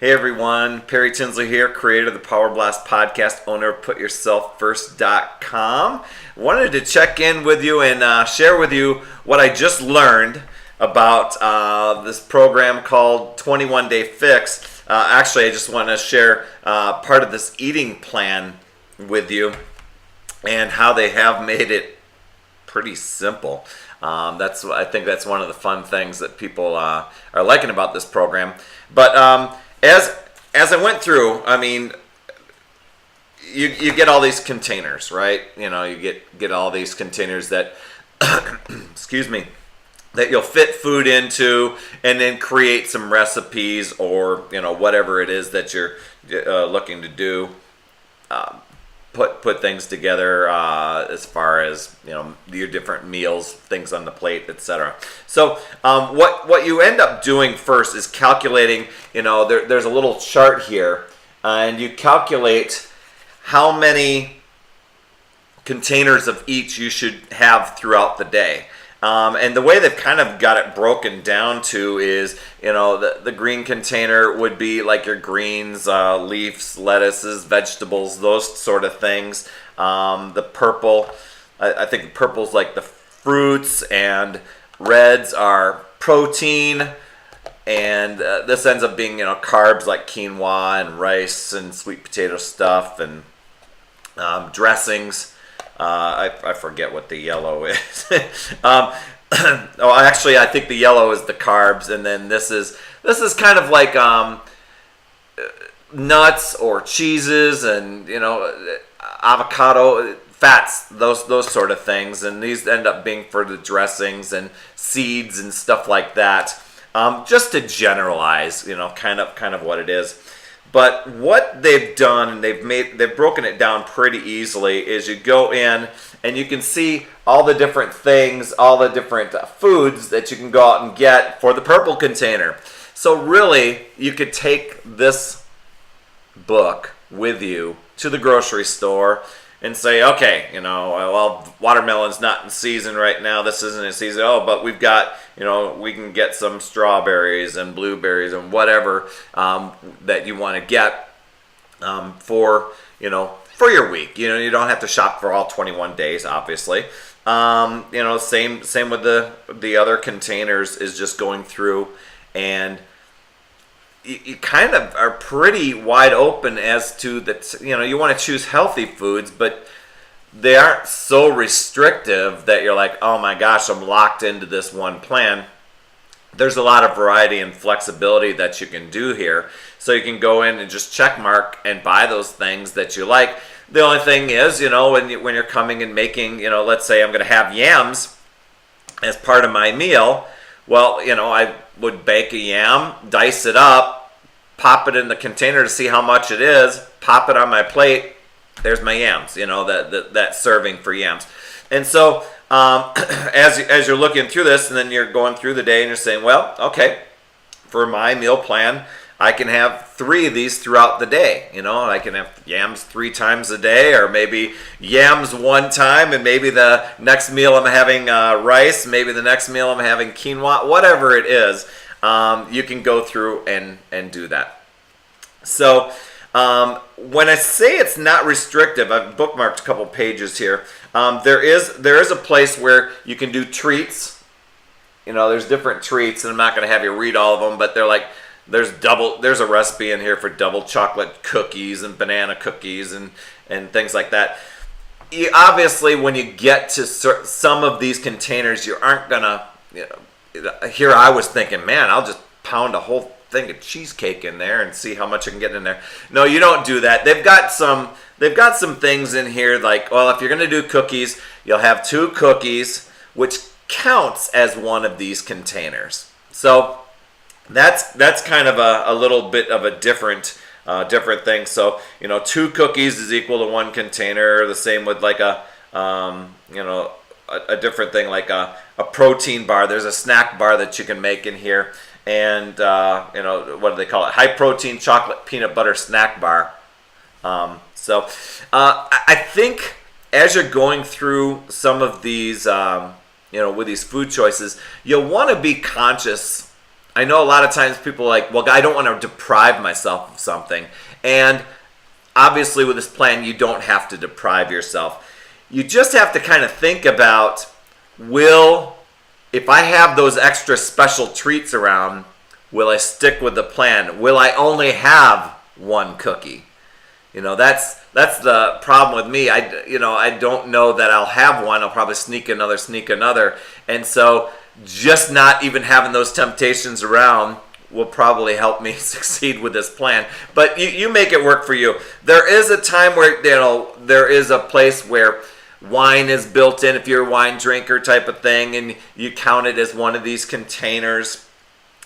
Hey everyone, Perry Tinsley here, creator of the Power Blast podcast, owner of PutYourselfFirst.com. Wanted to check in with you and share with you what I just learned about this program called 21 Day Fix. Actually, I just want to share part of this eating plan with you and how they have made it pretty simple. I think that's one of the fun things that people are liking about this program. But as I went through, I mean, you get all these containers, right? You know, you get all these containers that, excuse me, that you'll fit food into, and then create some recipes or whatever it is that you're looking to do. Put things together as far as your different meals, things on the plate, etc. So what you end up doing first is calculating. There's a little chart here, and you calculate how many containers of each you should have throughout the day. And the way they've kind of got it broken down to is, the green container would be like your greens, leaves, lettuces, vegetables, those sort of things. The purple, I think purple's like the fruits, and reds are protein. And this ends up being, carbs like quinoa and rice and sweet potato stuff and dressings. I forget what the yellow is. Actually, I think the yellow is the carbs, and then this is kind of like nuts or cheeses and avocado fats, those sort of things, and these end up being for the dressings and seeds and stuff like that. Just to generalize, kind of what it is. But what they've done, and they've broken it down pretty easily, is you go in and you can see all the different things, all the different foods that you can go out and get for the purple container. So really, you could take this book with you to the grocery store and say, okay, well, watermelon's not in season right now. This isn't in season. Oh, but we've got, we can get some strawberries and blueberries and whatever that you want to get for your week. You don't have to shop for all 21 days, obviously. Same with the other containers, is just going through, and you kind of are pretty wide open as to that. You want to choose healthy foods, but they aren't so restrictive that you're like, oh my gosh, I'm locked into this one plan. There's a lot of variety and flexibility that you can do here. So you can go in and just check mark and buy those things that you like. The only thing is, when you're coming and making, let's say I'm going to have yams as part of my meal. Well, I would bake a yam, dice it up, pop it in the container to see how much it is, pop it on my plate. There's my yams, that serving for yams. And so as you're looking through this, and then you're going through the day and you're saying, well, okay, for my meal plan, I can have 3 of these throughout the day. I can have yams 3 times a day, or maybe yams 1 time, and maybe the next meal I'm having rice, maybe the next meal I'm having quinoa, whatever it is. You can go through and do that. So when I say it's not restrictive, I've bookmarked a couple pages here. There is a place where you can do treats. There's different treats, and I'm not going to have you read all of them, but they're like, there's a recipe in here for double chocolate cookies and banana cookies and things like that. Obviously, when you get to some of these containers, you aren't gonna. Here I was thinking, man, I'll just pound a whole thing of cheesecake in there and see how much I can get in there. No, you don't do that. They've got some things in here like, well, if you're gonna do cookies, you'll have 2 cookies, which counts as one of these containers. So that's kind of a little bit of a different thing. So 2 cookies is equal to 1 container. The same with like a different thing like a protein bar. There's a snack bar that you can make in here, and what do they call it? High protein chocolate peanut butter snack bar. So I think as you're going through some of these with these food choices, you'll want to be conscious I know a lot of times people are like, well, I don't want to deprive myself of something. And obviously with this plan, you don't have to deprive yourself. You just have to kind of think about, if I have those extra special treats around, will I stick with the plan? Will I only have one cookie? That's the problem with me. I don't know that I'll have one. I'll probably sneak another. And so just not even having those temptations around will probably help me succeed with this plan. But you make it work for you. There is a time where, there is a place where wine is built in, if you're a wine drinker type of thing, and you count it as one of these containers.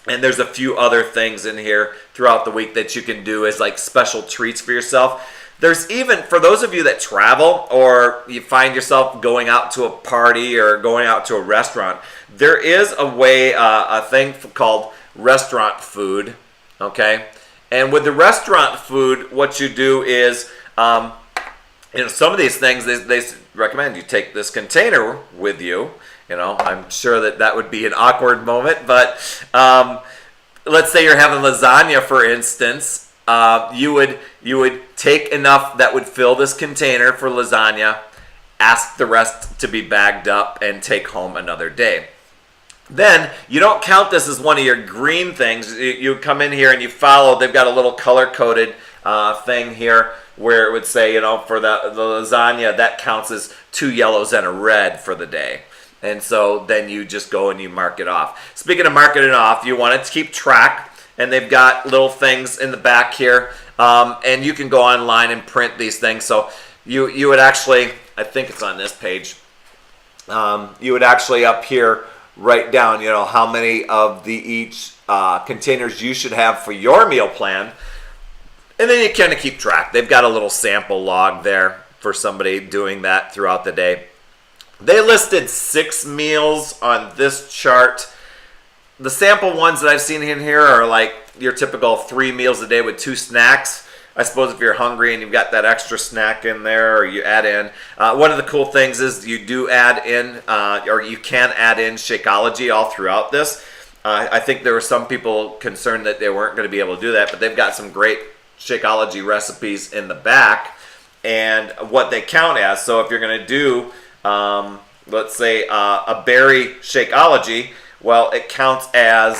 And there's a few other things in here throughout the week that you can do as like special treats for yourself. There's even, for those of you that travel or you find yourself going out to a party or going out to a restaurant, there is a thing called restaurant food, okay? And with the restaurant food, what you do is, some of these things, they recommend you take this container with you. I'm sure that would be an awkward moment, but let's say you're having lasagna, for instance. You would take enough that would fill this container for lasagna, ask the rest to be bagged up, and take home another day. Then you don't count this as one of your green things. You come in here and you follow. They've got a little color-coded thing here where it would say, for the lasagna, that counts as 2 yellows and a red for the day. And so then you just go and you mark it off. Speaking of marking it off, you want to keep track. And they've got little things in the back here. And you can go online and print these things. So you would actually, I think it's on this page, you would actually up here write down, how many of each containers you should have for your meal plan. And then you kind of keep track. They've got a little sample log there for somebody doing that throughout the day. They listed 6 meals on this chart. The sample ones that I've seen in here are like your typical 3 meals a day with 2 snacks. I suppose if you're hungry and you've got that extra snack in there, or you add in. One of the cool things is you do add in, or you can add in Shakeology all throughout this. I think there were some people concerned that they weren't going to be able to do that, but they've got some great Shakeology recipes in the back and what they count as. So if you're going to do, let's say, a berry Shakeology, well, it counts as,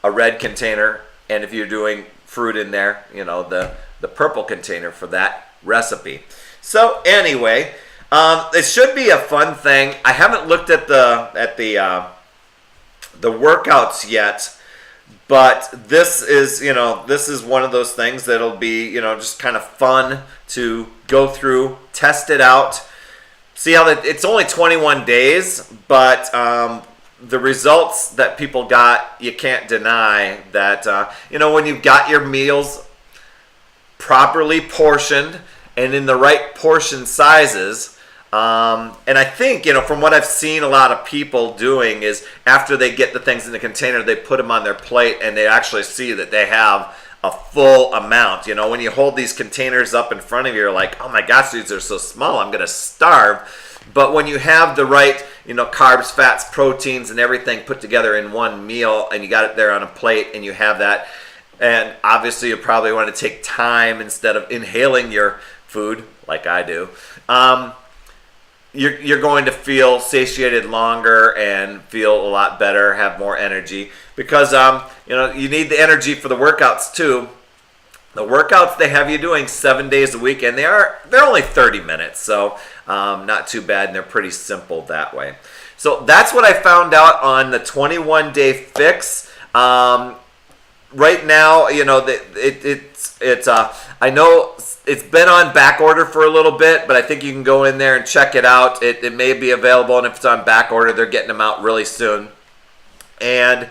a red container. And if you're doing fruit in there, the purple container for that recipe. So anyway, it should be a fun thing. I haven't looked at the workouts yet, but this is one of those things that'll be, just kind of fun to go through, test it out, see how it's only 21 days, but the results that people got, you can't deny that, when you've got your meals properly portioned and in the right portion sizes, and I think, from what I've seen a lot of people doing is after they get the things in the container, they put them on their plate and they actually see that they have a full amount. When you hold these containers up in front of you, you're like, oh my gosh, these are so small, I'm going to starve. But when you have the right, carbs, fats, proteins, and everything put together in one meal, and you got it there on a plate, and you have that, and obviously you probably want to take time instead of inhaling your food, like I do, you're going to feel satiated longer and feel a lot better, have more energy, because you need the energy for the workouts too. The workouts, they have you doing 7 days a week, and they're only 30 minutes, so not too bad, and they're pretty simple that way. So that's what I found out on the 21-day fix. Right now, I know it's been on back order for a little bit, but I think you can go in there and check it out. It may be available, and if it's on back order, they're getting them out really soon. And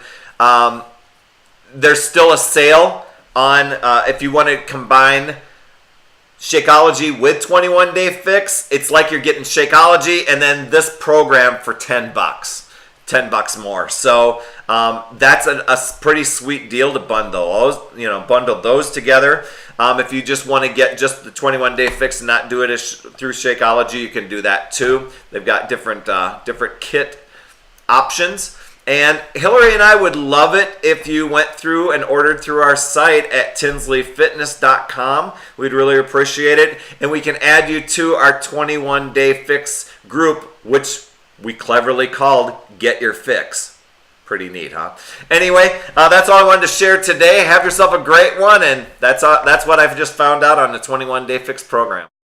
there's still a sale on if you want to combine Shakeology with 21-day fix. It's like you're getting Shakeology and then this program for $10 more. So that's a pretty sweet deal to bundle those together. If you just want to get just the 21-day fix and not do it through Shakeology, you can do that too. They've got different kit options. And Hillary and I would love it if you went through and ordered through our site at tinsleyfitness.com. We'd really appreciate it. And we can add you to our 21-day fix group, which we cleverly called Get Your Fix. Pretty neat, huh? Anyway, that's all I wanted to share today. Have yourself a great one, and that's what I've just found out on the 21-day fix program.